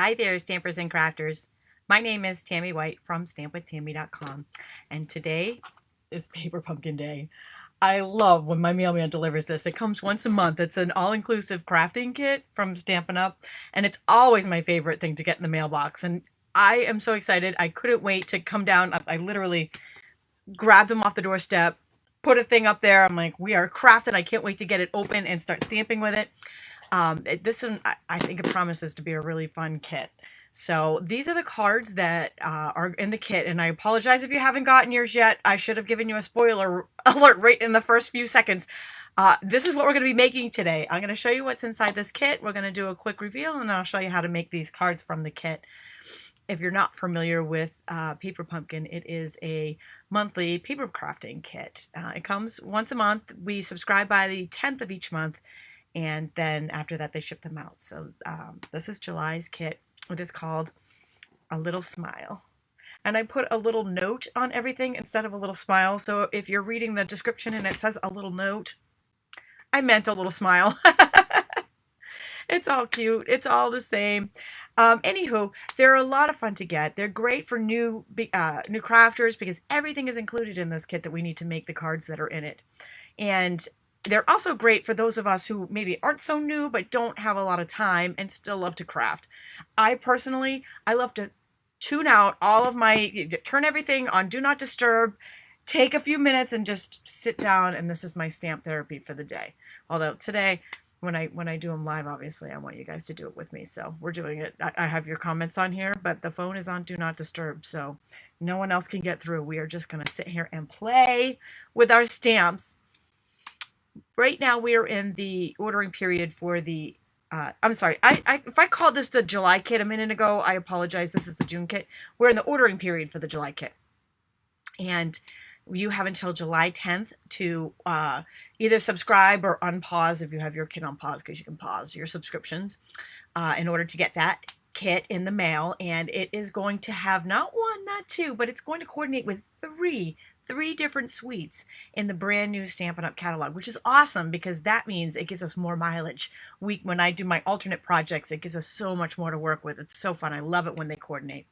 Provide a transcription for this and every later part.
Hi there, stampers and crafters. My name is Tami White from stampwithtami.com, and today is Paper Pumpkin Day. I love when my mailman delivers this. It comes once a month. It's an all-inclusive crafting kit from Stampin' Up, and it's always my favorite thing to get in the mailbox. And I am so excited. I couldn't wait to come down. I literally grabbed them off the doorstep, put a thing up there. I'm like, we are crafting. I can't wait to get it open and start stamping with it. This one, I think it promises to be a really fun kit. So these are the cards that are in the kit, and I apologize if you haven't gotten yours yet. I should have given you a spoiler alert right in the first few seconds. This is what we're going to be making today. I'm going to show you what's inside this kit. We're going to do a quick reveal, and I'll show you how to make these cards from the kit. If you're not familiar with Paper Pumpkin, it is a monthly paper crafting kit. It comes once a month. We subscribe by the 10th of each month, and then after that they ship them out. So this is July's kit. It is called A Little Smile. And I put a little note on everything instead of a little smile. So if you're reading the description and it says a little note, I meant a little smile. It's all cute. It's all the same. Anywho, they're a lot of fun to get. They're great for new crafters because everything is included in this kit that we need to make the cards that are in it. And they're also great for those of us who maybe aren't so new but don't have a lot of time and still love to craft. I love to tune out all of turn everything on Do Not Disturb, take a few minutes and just sit down, and this is my stamp therapy for the day. Although today, when I do them live, obviously I want you guys to do it with me, so we're doing it. I have your comments on here, but the phone is on Do Not Disturb, so no one else can get through. We are just going to sit here and play with our stamps. Right now we're in the ordering period for the I'm sorry, if I called this the July kit a minute ago, I apologize. This is the June kit. We're in the ordering period for the July kit, and you have until July 10th to either subscribe or unpause if you have your kit on pause, because you can pause your subscriptions in order to get that kit in the mail. And it is going to have not one, not two, but it's going to coordinate with three different suites in the brand new Stampin' Up! Catalog, which is awesome because that means it gives us more mileage. When I do my alternate projects, it gives us so much more to work with. It's so fun. I love it when they coordinate.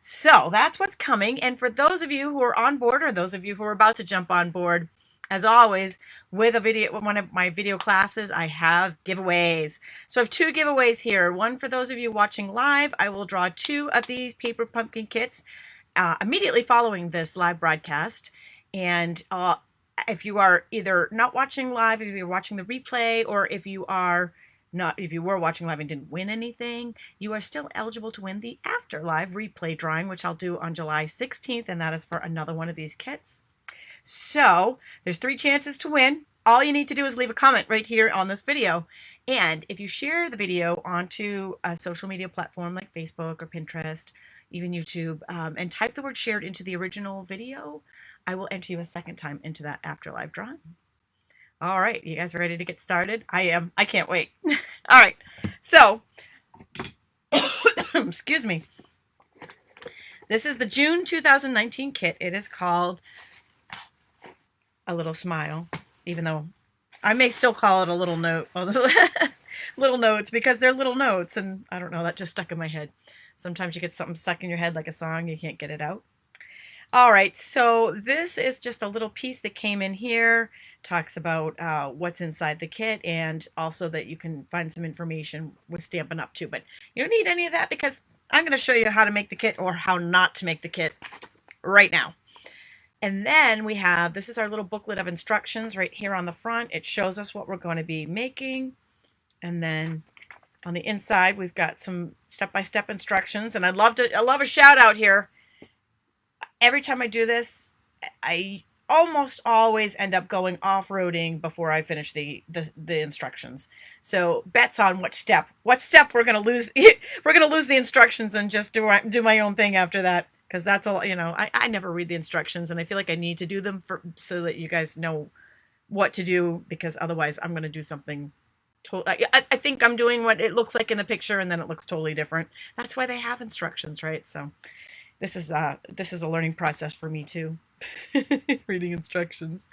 So that's what's coming. And for those of you who are on board, or those of you who are about to jump on board, as always, with one of my video classes, I have giveaways. So I have two giveaways here. One for those of you watching live. I will draw 2 of these Paper Pumpkin kits immediately following this live broadcast. And if you are either not watching live, if you're watching the replay, or if you were watching live and didn't win anything, you are still eligible to win the after live replay drawing, which I'll do on July 16th, and that is for another one of these kits. So there's 3 chances to win. All you need to do is leave a comment right here on this video. And if you share the video onto a social media platform like Facebook or Pinterest, even YouTube, and type the word shared into the original video, I will enter you a second time into that after live drawing. All right, you guys ready to get started? I am. I can't wait. All right, so, excuse me. This is the June 2019 kit. It is called A Little Smile, even though I may still call it a little note. Little notes, because they're little notes, and I don't know, that just stuck in my head. Sometimes you get something stuck in your head like a song, you can't get it out. All right, so this is just a little piece that came in here. Talks about what's inside the kit, and also that you can find some information with Stampin' Up! Too. But you don't need any of that because I'm going to show you how to make the kit, or how not to make the kit right now. And then we have, this is our little booklet of instructions right here on the front. It shows us what we're going to be making. And then on the inside, we've got some step-by-step instructions. And I love a shout out here. Every time I do this, I almost always end up going off-roading before I finish the instructions. So bets on what step we're gonna lose. We're gonna lose the instructions and just do my own thing after that, because that's all. I never read the instructions, and I feel like I need to do them so that you guys know what to do, because otherwise I'm gonna do something. I think I'm doing what it looks like in the picture, and then it looks totally different. That's why they have instructions, right? So this is a learning process for me too, reading instructions.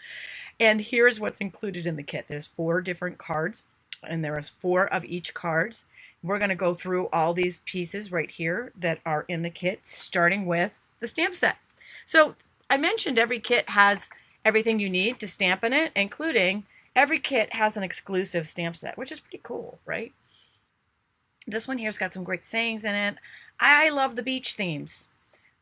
And here's what's included in the kit. There's 4 different cards, and there is 4 of each cards. we're going to go through all these pieces right here that are in the kit, starting with the stamp set. So I mentioned every kit has everything you need to stamp in it, including every kit has an exclusive stamp set, which is pretty cool, right? This one here's got some great sayings in it. I love the beach themes.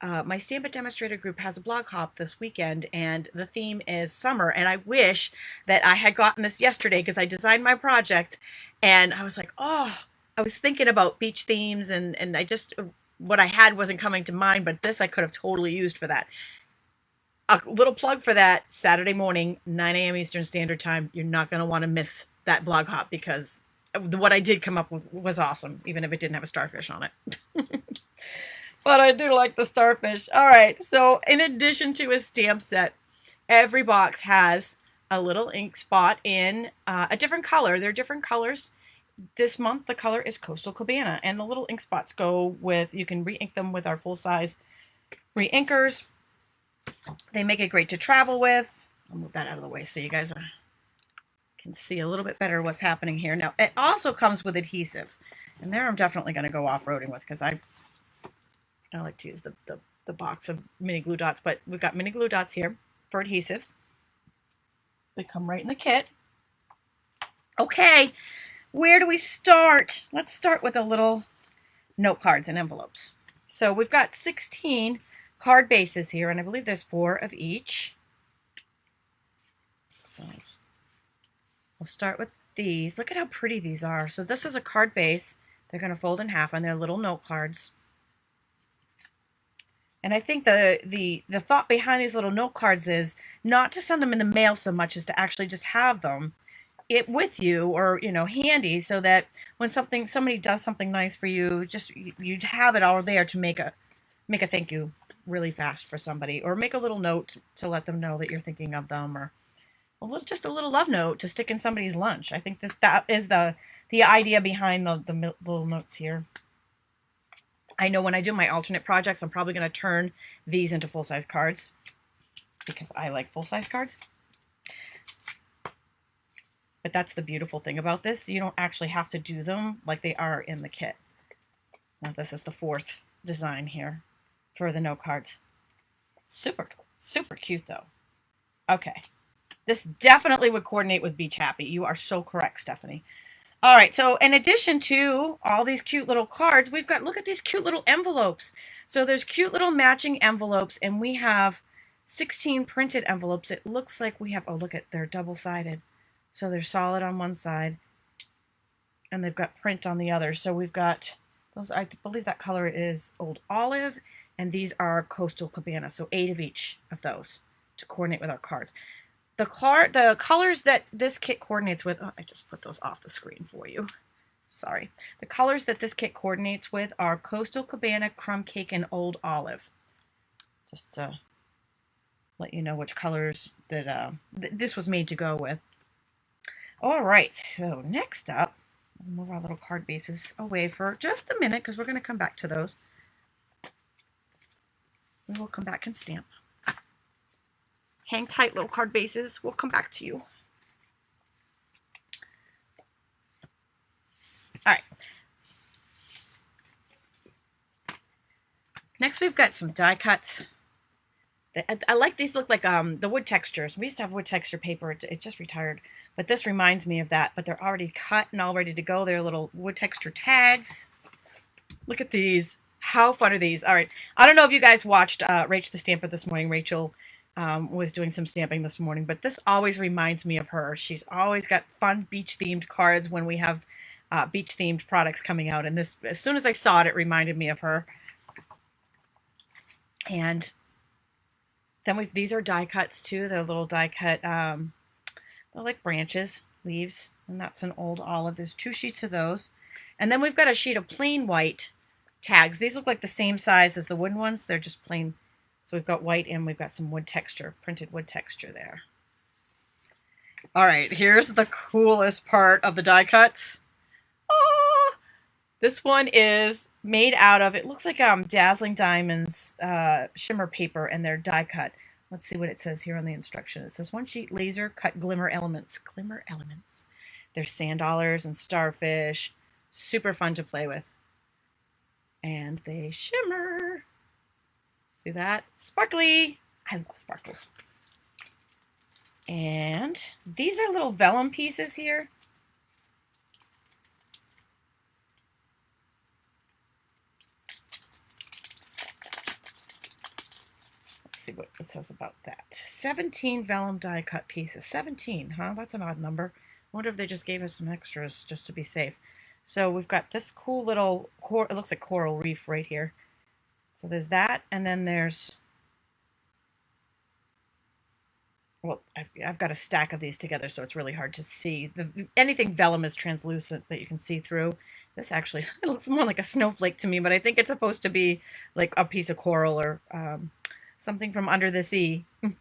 My Stampin' Demonstrator group has a blog hop this weekend, and the theme is summer. And I wish that I had gotten this yesterday because I designed my project, and I was like, oh, I was thinking about beach themes, and I just, what I had wasn't coming to mind, but this I could have totally used for that. A little plug for that, Saturday morning, 9 a.m. Eastern Standard Time. You're not going to want to miss that blog hop because what I did come up with was awesome, even if it didn't have a starfish on it. But I do like the starfish. All right, so in addition to a stamp set, every box has a little ink spot in a different color. They're different colors. This month, the color is Coastal Cabana, and the little ink spots go with, you can re-ink them with our full-size re-inkers. They make it great to travel with. I'll move that out of the way so you guys can see a little bit better what's happening here. Now, it also comes with adhesives, and there I'm definitely going to go off-roading with because I like to use the box of mini glue dots, but we've got mini glue dots here for adhesives. They come right in the kit. Okay, where do we start? Let's start with the little note cards and envelopes. So we've got 16 card bases here, and I believe there's 4 of each. So we'll start with these. Look at how pretty these are. So this is a card base. They're going to fold in half, and they're little note cards. And I think the thought behind these little note cards is not to send them in the mail so much as to actually just have them with you, or handy, so that when somebody does something nice for you, just you'd have it all there to make a thank you really fast for somebody, or make a little note to let them know that you're thinking of them, or just a little love note to stick in somebody's lunch. I think that is the idea behind the little notes here. I know when I do my alternate projects, I'm probably going to turn these into full-size cards because I like full-size cards. But that's the beautiful thing about this. You don't actually have to do them like they are in the kit. Now, this is the 4th design here for the note cards. Super cute, though. Okay. This definitely would coordinate with Beach Happy. You are so correct, Stephanie. All right, so in addition to all these cute little cards, we've got, look at these cute little envelopes. So there's cute little matching envelopes, and we have 16 printed envelopes. It looks like we have, oh, look at, they're double-sided. So they're solid on one side, and they've got print on the other. So we've got those, I believe that color is Old Olive, and these are Coastal Cabana. So 8 of each of those to coordinate with our cards. The colors that this kit coordinates with, oh, I just put those off the screen for you. Sorry. The colors that this kit coordinates with are Coastal Cabana, Crumb Cake, and Old Olive. Just to let you know which colors that this was made to go with. All right, so next up, we'll move our little card bases away for just a minute because we're going to come back to those. We will come back and stamp. Hang tight, little card bases. We'll come back to you. All right. Next, we've got some die cuts. I like these. Look like the wood textures. We used to have wood texture paper. It just retired. But this reminds me of that. But they're already cut and all ready to go. They're little wood texture tags. Look at these. How fun are these? All right. I don't know if you guys watched Rach the Stamper this morning. Rachel was doing some stamping this morning, but this always reminds me of her. She's always got fun beach-themed cards when we have beach-themed products coming out, and this, as soon as I saw it, it reminded me of her. And then these are die cuts too. They're little die cut, they're like branches, leaves, and that's an Old Olive. There's 2 sheets of those. And then we've got a sheet of plain white tags. These look like the same size as the wooden ones. They're just plain. So we've got white, and we've got some wood texture, printed wood texture there. All right, here's the coolest part of the die cuts. Oh, this one is made out of, it looks like Dazzling Diamonds shimmer paper, and they're die cut. Let's see what it says here on the instruction. It says 1 sheet laser cut glimmer elements. Glimmer elements. There's sand dollars and starfish, Super fun to play with. And they shimmer. See that? Sparkly. I love sparkles. And these are little vellum pieces here. Let's see what it says about that. 17 vellum die cut pieces. 17, huh? That's an odd number. I wonder if they just gave us some extras just to be safe. So we've got this cool little, it looks like coral reef right here. So there's that, and then there's, well, I've got a stack of these together, so it's really hard to see. Anything vellum is translucent that you can see through. This actually, it looks more like a snowflake to me, but I think it's supposed to be like a piece of coral or something from under the sea. All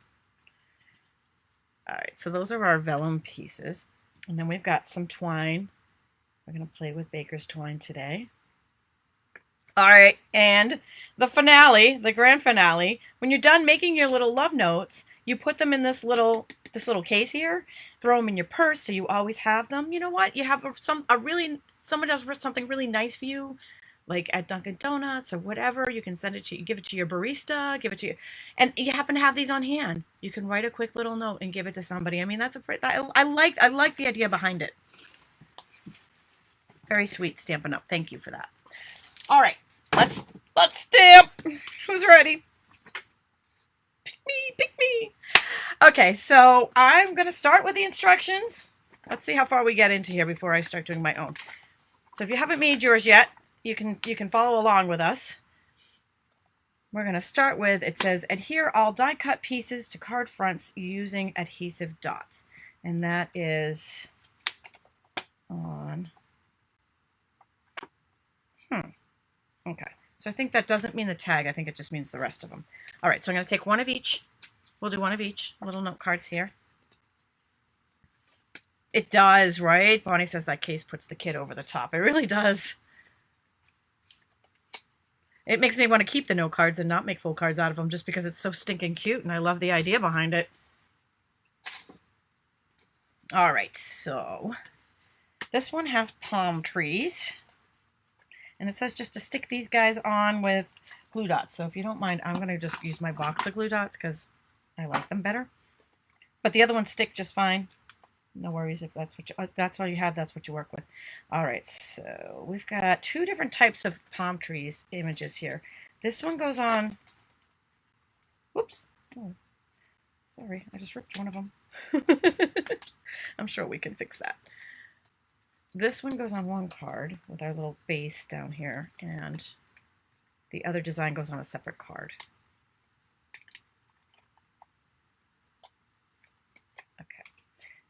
right, so those are our vellum pieces. And then we've got some twine. We're going to play with baker's twine today. All right, and the finale, the grand finale, when you're done making your little love notes, you put them in this little case here, throw them in your purse so you always have them. You know what? You have someone does something really nice for you, like at Dunkin' Donuts or whatever. You can send it to, give it to your barista, give it to you, and you happen to have these on hand. You can write a quick little note and give it to somebody. I mean, that's I like the idea behind it. Very sweet, Stampin' Up. Thank you for that. All right, let's stamp. Who's ready? Pick me. Okay, so I'm gonna start with the instructions. Let's see how far we get into here before I start doing my own. So if you haven't made yours yet, you can follow along with us. We're gonna start with, it says, adhere all die cut pieces to card fronts using adhesive dots. And that is on, okay. So I think that doesn't mean the tag. I think it just means the rest of them. All right, so I'm going to take one of each. We'll do one of each. Little note cards here. It does, right? Bonnie says that case puts the kid over the top. It really does. It makes me want to keep the note cards and not make full cards out of them just because it's so stinking cute, and I love the idea behind it. All right, so this one has palm trees. And it says just to stick these guys on with glue dots. So if you don't mind, I'm going to just use my box of glue dots because I like them better. But the other ones stick just fine. No worries if that's all you have, that's what you work with. All right, so we've got two different types of palm trees images here. This one goes on, whoops, oh, sorry, I just ripped one of them. I'm sure we can fix that. This one goes on one card with our little base down here, and the other design goes on a separate card. Okay,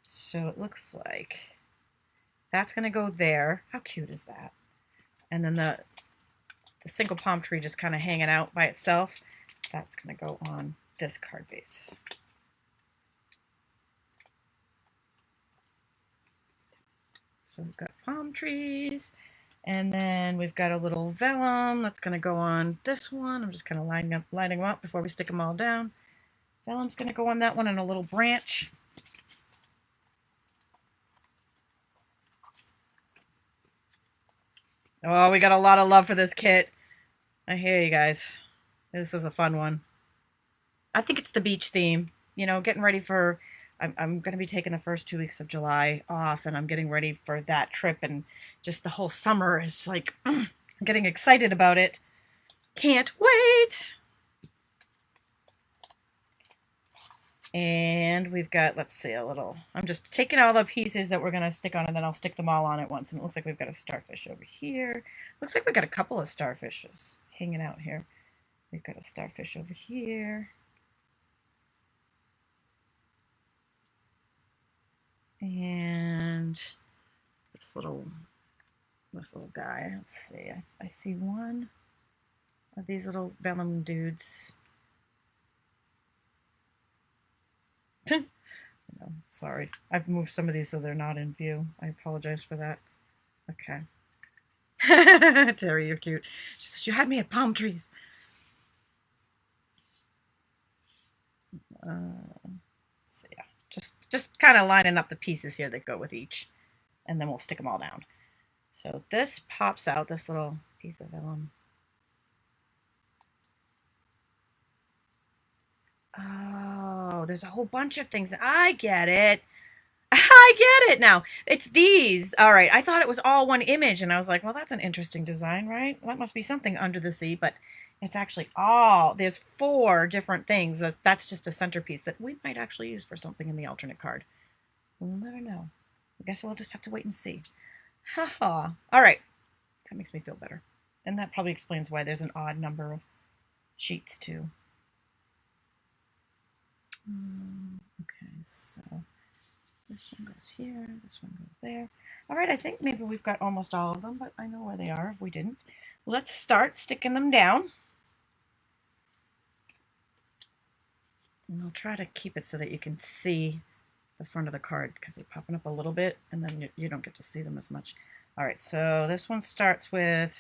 so it looks like that's going to go there. How cute is that? And then the single palm tree just kind of hanging out by itself, that's going to go on this card base. So we've got palm trees, and then we've got a little vellum that's going to go on this one. I'm just kind of lining them up before we stick them all down. Vellum's going to go on that one, and a little branch. Oh, we got a lot of love for this kit. I hear you guys. This is a fun one. I think it's the beach theme. You know, getting ready for... I'm going to be taking the first 2 weeks of July off, and I'm getting ready for that trip, and just the whole summer is like, I'm getting excited about it. Can't wait! And we've got, let's see, I'm just taking all the pieces that we're going to stick on, and then I'll stick them all on at once. And it looks like we've got a starfish over here. Looks like we've got a couple of starfishes hanging out here. We've got a starfish over here. And this little guy, let's see, I see one of these little vellum dudes. No, sorry, I've moved some of these so they're not in view. I apologize for that. Okay. Terry, you're cute. She says, you had me at palm trees. So yeah, just kind of lining up the pieces here that go with each, and then we'll stick them all down. So this pops out, this little piece of vellum. Oh, there's a whole bunch of things. I get it. I get it now. It's these. All right. I thought it was all one image, and I was like, well, that's an interesting design, right? That must be something under the sea, but it's actually all, there's 4 different things. That's just a centerpiece that we might actually use for something in the alternate card. We'll never know. I guess we'll just have to wait and see. Haha. All right. That makes me feel better. And that probably explains why there's an odd number of sheets, too. Okay, so this one goes here, this one goes there. All right, I think maybe we've got almost all of them, but I know where they are if we didn't. Let's start sticking them down. And I'll try to keep it so that you can see the front of the card because they're popping up a little bit and then you don't get to see them as much. All right, so this one starts with,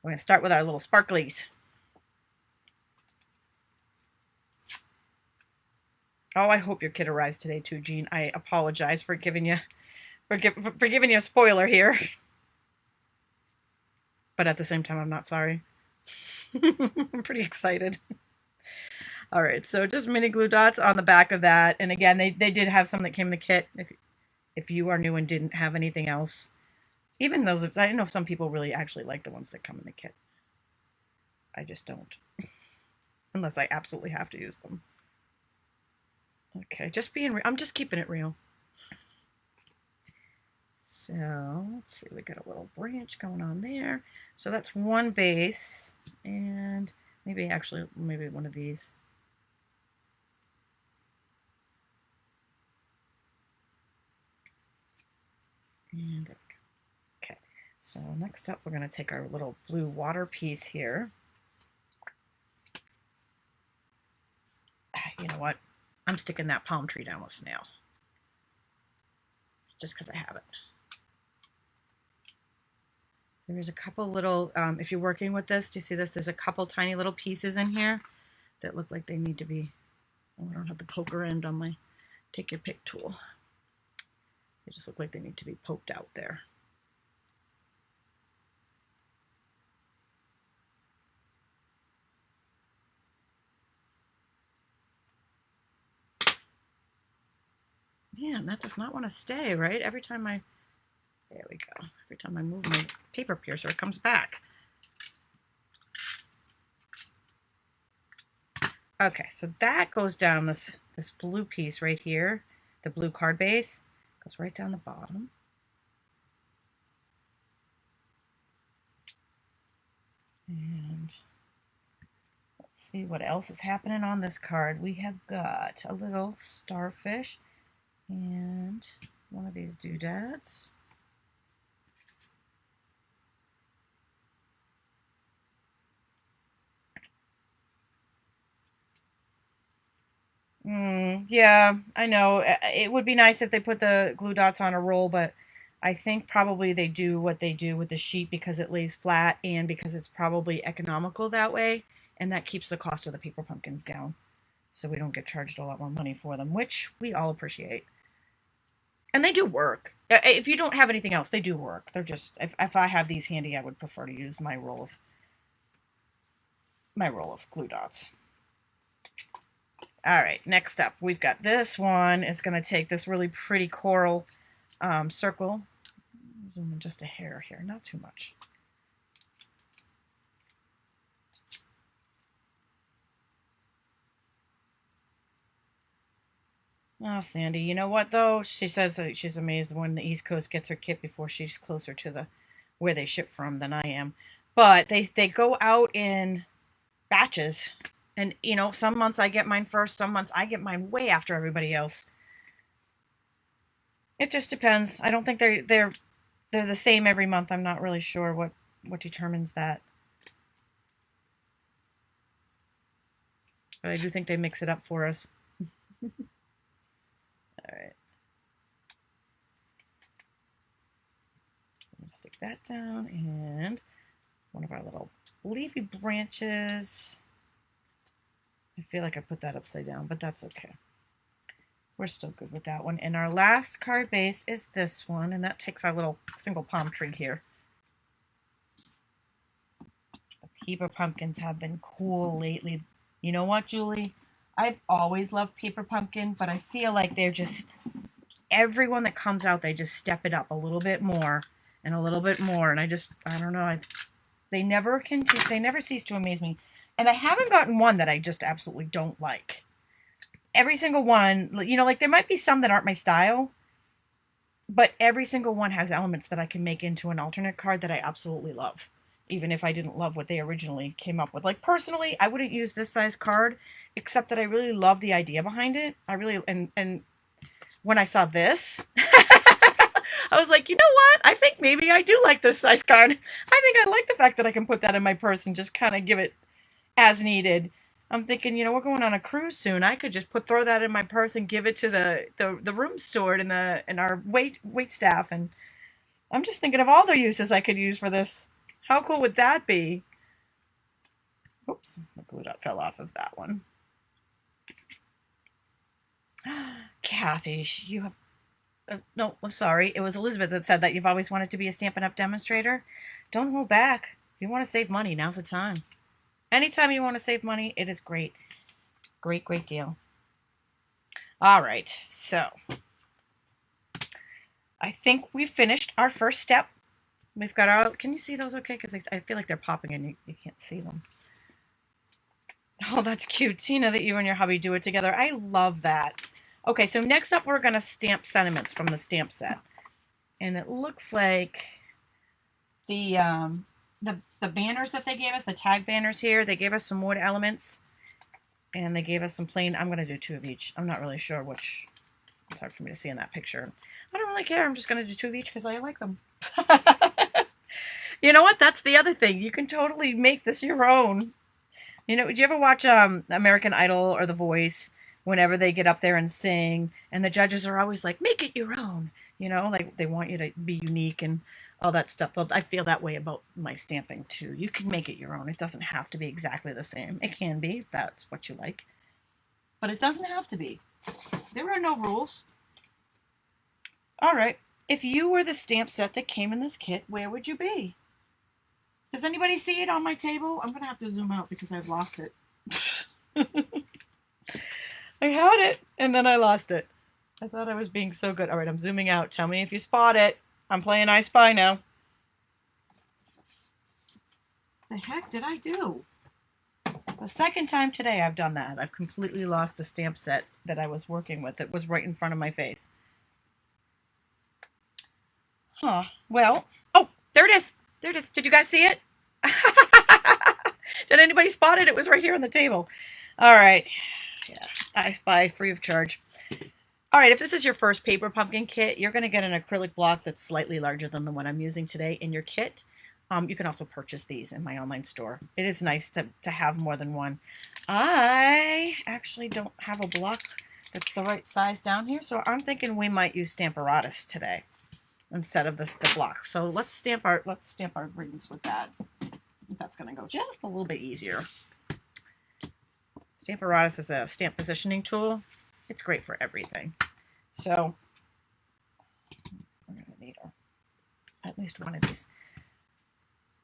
we're going to start with our little sparklies. Oh, I hope your kid arrives today too, Jean. I apologize for giving you for giving you a spoiler here. But at the same time, I'm not sorry. I'm pretty excited. All right, so just mini glue dots on the back of that. And again, they did have some that came in the kit. If you are new and didn't have anything else, even those, I know some people really actually like the ones that come in the kit. I just don't, unless I absolutely have to use them. Okay, just being real. I'm just keeping it real. So let's see, we got a little branch going on there. So that's one base, and maybe one of these. And there we go. Okay, so next up, we're going to take our little blue water piece here. You know what? I'm sticking that palm tree down with snail. Just because I have it. There's a couple little, if you're working with this, do you see this? There's a couple tiny little pieces in here that look like they need to be, oh, I don't have the poker end on my take your pick tool. They just look like they need to be poked out there. Man, that does not want to stay, right? Every time there we go. Every time I move my paper piercer, it comes back. Okay, so that goes down this blue piece right here, the blue card base, goes right down the bottom. And let's see what else is happening on this card. We have got a little starfish and one of these doodads. Yeah, I know. It would be nice if they put the glue dots on a roll, but I think probably they do what they do with the sheet because it lays flat and because it's probably economical that way, and that keeps the cost of the paper pumpkins down. So we don't get charged a lot more money for them, which we all appreciate. And they do work. If you don't have anything else, they do work. They're just, if I have these handy, I would prefer to use my roll of glue dots. All right, next up, we've got this one. It's going to take this really pretty coral circle. Zoom in just a hair here, not too much. Oh, Sandy, you know what, though? She says that she's amazed when the East Coast gets her kit before she's closer to where they ship from than I am. But they go out in batches. And, you know, some months I get mine first, some months I get mine way after everybody else. It just depends. I don't think they're the same every month. I'm not really sure what determines that. But I do think they mix it up for us. All right. Let's stick that down, and one of our little leafy branches. I feel like I put that upside down, but that's okay. We're still good with that one. And our last card base is this one, and that takes our little single palm tree here. The paper pumpkins have been cool lately. You know what, Julie? I've always loved paper pumpkin, but I feel like they're just, everyone that comes out, they just step it up a little bit more and a little bit more. And I don't know. They never cease to amaze me. And I haven't gotten one that I just absolutely don't like. Every single one, you know, like there might be some that aren't my style, but every single one has elements that I can make into an alternate card that I absolutely love, even if I didn't love what they originally came up with. Like personally, I wouldn't use this size card, except that I really love the idea behind it. I really, and when I saw this, I was like, you know what? I think maybe I do like this size card. I think I like the fact that I can put that in my purse and just kind of give it as needed. I'm thinking, you know, we're going on a cruise soon. I could just throw that in my purse and give it to the room steward and our wait staff. And I'm just thinking of all the uses I could use for this. How cool would that be? Oops, the glue dot fell off of that one. Kathy, you have... no, I'm sorry. It was Elizabeth that said that you've always wanted to be a Stampin' Up! Demonstrator. Don't hold back. If you want to save money, now's the time. Anytime you want to save money, it is great. Great deal. All right, so I think we've finished our first step. We've got our... Can you see those okay? Because I feel like they're popping and you can't see them. Oh, that's cute. Tina, that you and your hubby do it together. I love that. Okay, so next up we're going to stamp sentiments from the stamp set. And it looks like the banners that they gave us, the tag banners here, they gave us some wood elements. And they gave us some plain... I'm going to do 2 of each. I'm not really sure which... It's hard for me to see in that picture. I don't really care. I'm just going to do 2 of each because I like them. You know what? That's the other thing. You can totally make this your own. You know, did you ever watch American Idol or The Voice? Whenever they get up there and sing, and the judges are always like, make it your own. You know, like they want you to be unique and all that stuff. Well, I feel that way about my stamping too. You can make it your own. It doesn't have to be exactly the same. It can be, if that's what you like. But it doesn't have to be. There are no rules. All right. If you were the stamp set that came in this kit, where would you be? Does anybody see it on my table? I'm going to have to zoom out because I've lost it. I had it, and then I lost it. I thought I was being so good. All right, I'm zooming out. Tell me if you spot it. I'm playing I Spy now. The heck did I do? The second time today I've done that. I've completely lost a stamp set that I was working with. It was right in front of my face. Huh. Well, oh, there it is. There it is. Did you guys see it? Did anybody spot it? It was right here on the table. All right. Yeah, I Spy, free of charge. All right, if this is your first paper pumpkin kit, you're going to get an acrylic block that's slightly larger than the one I'm using today in your kit. You can also purchase these in my online store. It is nice to have more than one. I actually don't have a block that's the right size down here, so I'm thinking we might use Stamparatus today instead of the block. So let's stamp our rings with that. I think that's going to go just a little bit easier. Stamparatus is a stamp positioning tool. It's great for everything. So we're going to need at least one of these.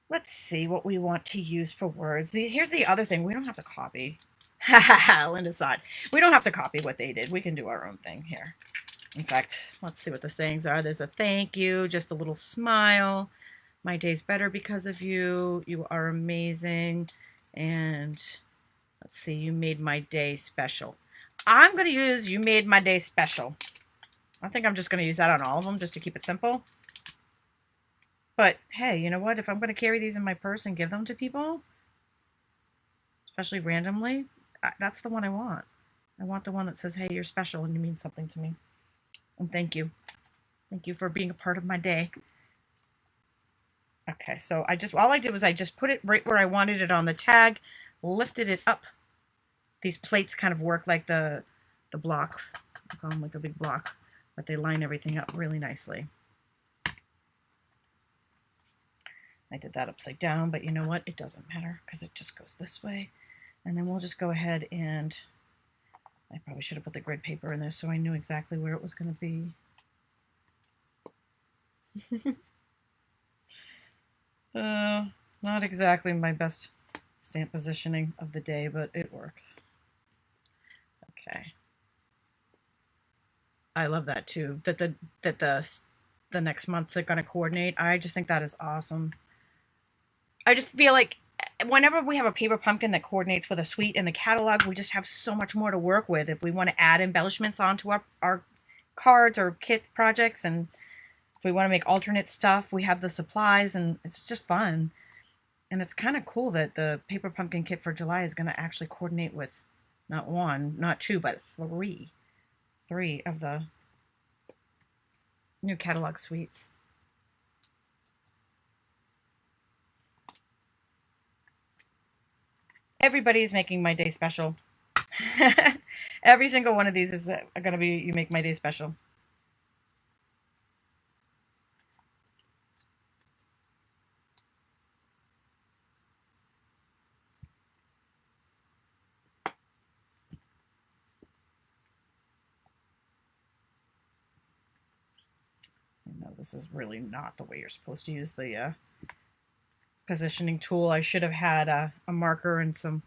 Let's see what we want to use for words. Here's the other thing. We don't have to copy. Linda side. We don't have to copy what they did. We can do our own thing here. In fact, let's see what the sayings are. There's a thank you, just a little smile. My day's better because of you. You are amazing. And let's see, you made my day special. I'm going to use you made my day special. I think I'm just going to use that on all of them just to keep it simple. But hey, you know what? If I'm going to carry these in my purse and give them to people, especially randomly, that's the one I want. I want the one that says, hey, you're special and you mean something to me. And thank you. Thank you for being a part of my day. Okay, so all I did was I just put it right where I wanted it on the tag, lifted it up. These plates kind of work like the blocks. I call them like a big block, but they line everything up really nicely. I did that upside down, but you know what? It doesn't matter because it just goes this way. And then we'll just go ahead and I probably should have put the grid paper in there so I knew exactly where it was going to be. Not exactly my best stamp positioning of the day, but it works. Okay. I love that too. That the next months are going to coordinate. I just think that is awesome. I just feel like whenever we have a paper pumpkin that coordinates with a suite in the catalog, we just have so much more to work with if we want to add embellishments onto our cards or kit projects, and if we want to make alternate stuff, we have the supplies, and it's just fun. And it's kind of cool that the paper pumpkin kit for July is going to actually coordinate with not one, not two, but three of the new catalog suites. Everybody's making my day special. Every single one of these is going to be you make my day special. No, this is really not the way you're supposed to use the positioning tool. I should have had a marker and some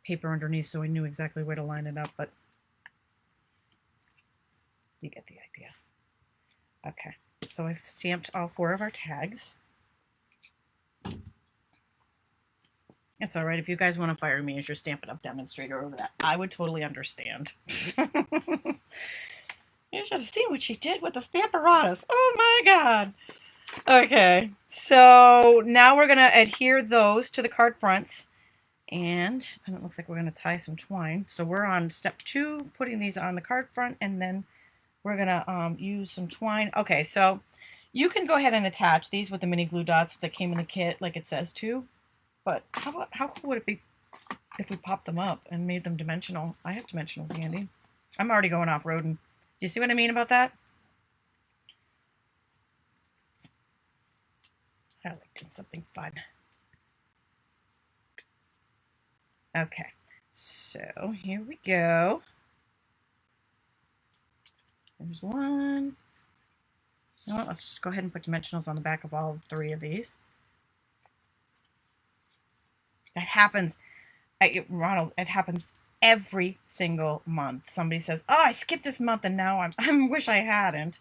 paper underneath so I knew exactly where to line it up, but you get the idea. Okay, so I've stamped all 4 of our tags. It's all right if you guys want to fire me as your Stampin' Up! Demonstrator over that. I would totally understand. You should have seen what she did with the Stamparatus. Oh my god. Okay, so now we're going to adhere those to the card fronts. And then it looks like we're going to tie some twine. So we're on step 2, putting these on the card front, and then we're going to use some twine. Okay, so you can go ahead and attach these with the mini glue dots that came in the kit like it says to. But how cool would it be if we popped them up and made them dimensional? I have dimensionals handy. I'm already going off-roading. Do you see what I mean about that? I like doing something fun. Okay, so here we go. There's one. You know what? Let's just go ahead and put dimensionals on the back of all 3 of these. That happens, Ronald, it happens every single month. Somebody says, oh, I skipped this month and now I wish I hadn't.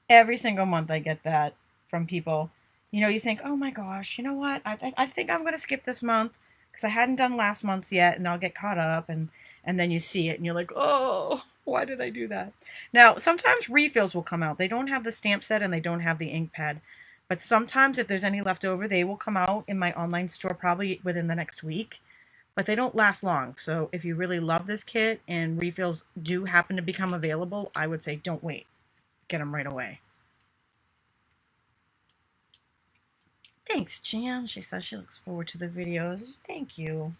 Every single month I get that from people. You know, you think, oh my gosh, you know what? I think I'm going to skip this month because I hadn't done last month's yet, and I'll get caught up, and then you see it and you're like, oh, why did I do that? Now, sometimes refills will come out. They don't have the stamp set and they don't have the ink pad. But sometimes if there's any left over, they will come out in my online store probably within the next week. But they don't last long. So if you really love this kit and refills do happen to become available, I would say don't wait. Get them right away. Thanks, Jan. She says she looks forward to the videos. Thank you.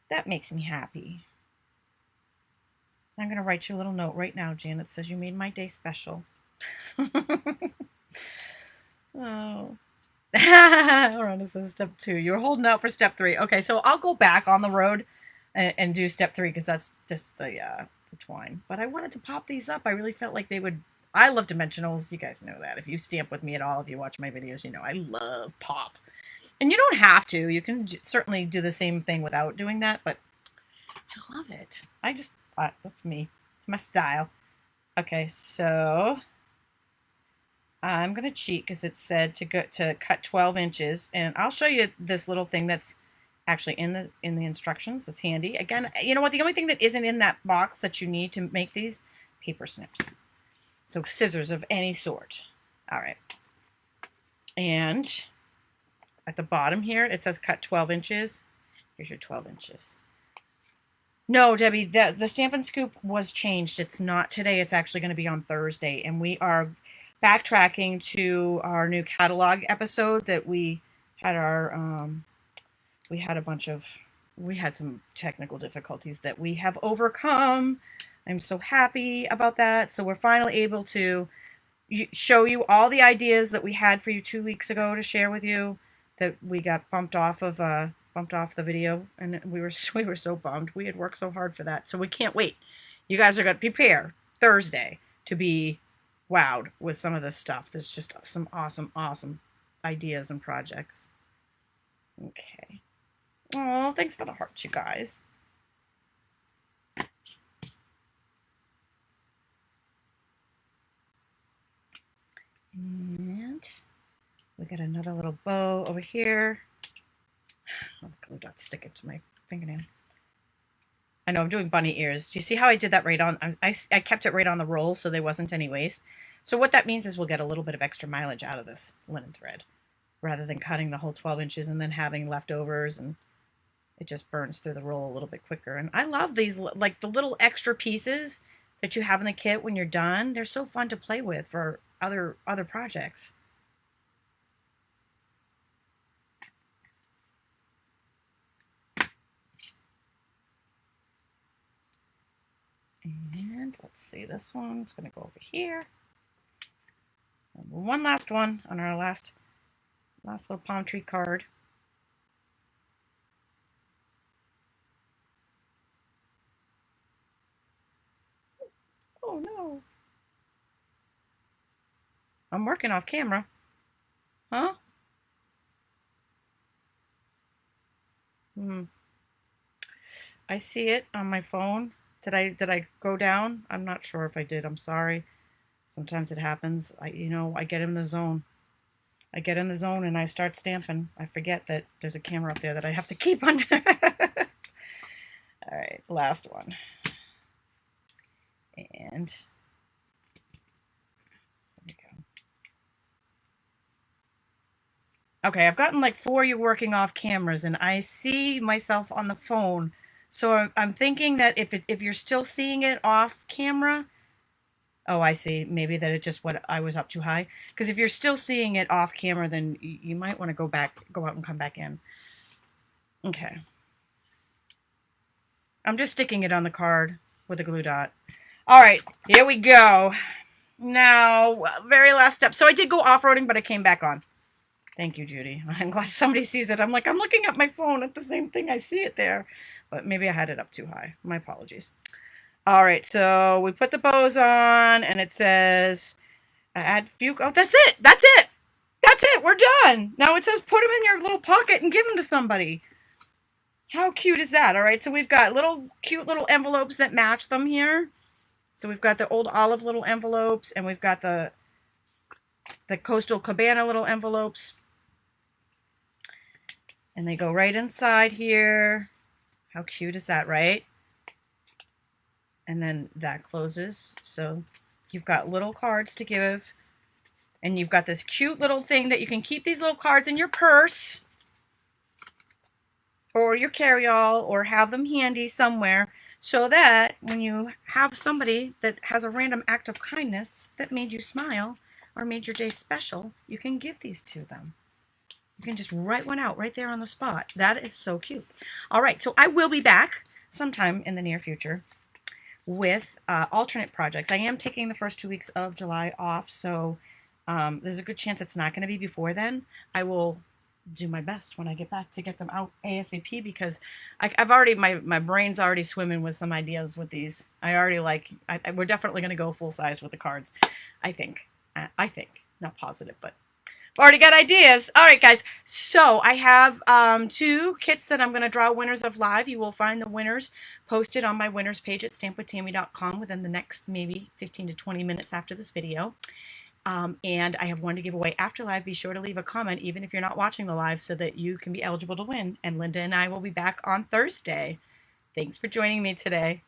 That makes me happy. I'm going to write you a little note right now, Jan. It says you made my day special. Oh. Rhonda says step 2. You're holding out for step 3. Okay, so I'll go back on the road and do step 3 because that's just the twine. But I wanted to pop these up. I really felt like they would. I love dimensionals. You guys know that. If you stamp with me at all, if you watch my videos, you know I love pop. And you don't have to. You can certainly do the same thing without doing that, but I love it. That's me. It's my style. Okay, so I'm going to cheat because it said to cut 12 inches. And I'll show you this little thing that's actually in the instructions. That's handy. Again, you know what? The only thing that isn't in that box that you need to make these, paper snips. So scissors of any sort. All right. And at the bottom here, it says cut 12 inches. Here's your 12 inches. No, Debbie, the Stampin' Scoop was changed. It's not today. It's actually going to be on Thursday. And we are backtracking to our new catalog episode that we had we had some technical difficulties that we have overcome. I'm so happy about that. So we're finally able to show you all the ideas that we had for you 2 weeks ago to share with you that we got bumped off of bumped off the video, and we were so bummed. We had worked so hard for that, so we can't wait. You guys are going to prepare Thursday to be wowed with some of this stuff. There's just some awesome ideas and projects. Okay. Oh, thanks for the hearts, you guys. And we got another little bow over here. Oh, the glue dot stick it to my fingernail. I know I'm doing bunny ears. You see how I did that right on? I kept it right on the roll so there wasn't any waste. So what that means is we'll get a little bit of extra mileage out of this linen thread rather than cutting the whole 12 inches and then having leftovers, and it just burns through the roll a little bit quicker. And I love these, like the little extra pieces that you have in the kit when you're done. They're so fun to play with for other projects. And let's see, this one's going to go over here. And one last one on our last little palm tree card. Oh no. I'm working off camera. Huh? I see it on my phone. Did I go down? I'm not sure if I did. I'm sorry. Sometimes it happens. I get in the zone. I get in the zone and I start stamping. I forget that there's a camera up there that I have to keep on. All right, last one. And there we go. Okay, I've gotten like 4 you working off cameras, and I see myself on the phone. So I'm thinking that if you're still seeing it off camera, oh, I see. Maybe that it just I was up too high. Because if you're still seeing it off camera, then you might want to go out and come back in. Okay. I'm just sticking it on the card with a glue dot. All right, here we go. Now, very last step. So I did go off-roading, but I came back on. Thank you, Judy. I'm glad somebody sees it. I'm like, I'm looking at my phone at the same thing. I see it there. But maybe I had it up too high. My apologies. All right, so we put the bows on, and it says, add few. Oh, that's it. That's it. That's it. We're done. Now it says put them in your little pocket and give them to somebody. How cute is that? All right, so we've got cute little envelopes that match them here. So we've got the old olive little envelopes, and we've got the Coastal Cabana little envelopes. And they go right inside here. How cute is that, right? And then that closes. So you've got little cards to give. And you've got this cute little thing that you can keep these little cards in your purse or your carry-all, or have them handy somewhere, so that when you have somebody that has a random act of kindness that made you smile or made your day special, you can give these to them. You can just write one out right there on the spot. That is so cute. All right, so I will be back sometime in the near future with alternate projects. I am taking the first 2 weeks of July off, so there's a good chance it's not going to be before then. I will do my best when I get back to get them out ASAP, because I've already, my brain's already swimming with some ideas with these. We're definitely going to go full size with the cards. I think, not positive, but I've already got ideas. All right, guys. So I have 2 kits that I'm going to draw winners of live. You will find the winners posted on my winners page at stampwithtami.com within the next maybe 15 to 20 minutes after this video. And I have one to give away after live. Be sure to leave a comment, even if you're not watching the live, so that you can be eligible to win. And Linda and I will be back on Thursday. Thanks for joining me today.